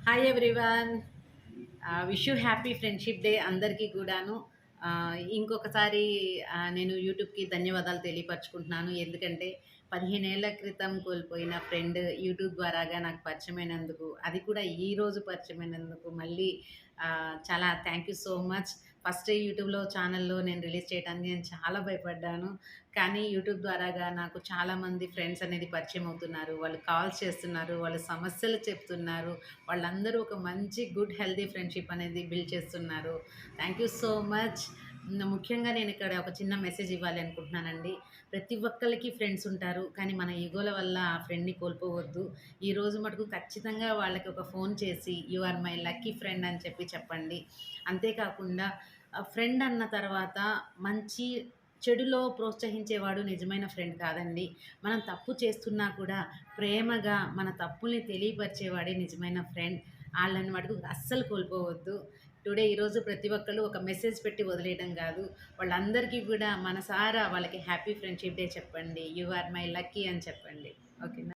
Hi everyone. Wish you happy friendship day అందరికీ కూడాను. ఇంకొకసారి నేను యూట్యూబ్కి ధన్యవాదాలు తెలియపరచుకుంటున్నాను. ఎందుకంటే 15 ఏళ్ల క్రితం కోల్పోయిన ఫ్రెండ్ యూట్యూబ్ ద్వారాగా నాకు పరిచయమైనందుకు, అది కూడా ఈరోజు పరిచయమైనందుకు మళ్ళీ చాలా thank you so much. First యూట్యూబ్లో ఛానల్లో నేను రిలీజ్ చేయడానికి నేను చాలా భయపడ్డాను. కానీ యూట్యూబ్ ద్వారాగా నాకు చాలామంది ఫ్రెండ్స్ అనేది పరిచయం అవుతున్నారు. వాళ్ళు కాల్స్ చేస్తున్నారు, వాళ్ళు సమస్యలు చెప్తున్నారు. వాళ్ళందరూ ఒక మంచి గుడ్ హెల్తీ ఫ్రెండ్షిప్ అనేది బిల్డ్ చేస్తున్నారు. Thank you so much. ముఖ్యంగా నేను ఇక్కడ ఒక చిన్న మెసేజ్ ఇవ్వాలి అనుకుంటున్నానండి. ప్రతి ఒక్కళ్ళకి ఫ్రెండ్స్ ఉంటారు, కానీ మన ఈగోల వల్ల ఆ ఫ్రెండ్ని కోల్పోవద్దు. ఈ రోజు మటుకు ఖచ్చితంగా వాళ్ళకి ఒక ఫోన్ చేసి you are my lucky friend అని చెప్పండి. అంతేకాకుండా ఫ్రెండ్ అన్న తర్వాత మంచి చెడులో ప్రోత్సహించేవాడు నిజమైన ఫ్రెండ్ కాదండి. మనం తప్పు చేస్తున్నా కూడా ప్రేమగా మన తప్పుల్ని తెలియపరిచేవాడే నిజమైన ఫ్రెండ్. ఆళ్ళని మటుకు అస్సలు కోల్పోవద్దు. ఈరోజు ప్రతి ఒక్కళ్ళు ఒక మెసేజ్ పెట్టి వదిలేయడం కాదు, వాళ్ళందరికీ కూడా మనసారా వాళ్ళకి హ్యాపీ ఫ్రెండ్షిప్ డే చెప్పండి. యు ఆర్ మై లక్కీ అని చెప్పండి. ఓకేనా?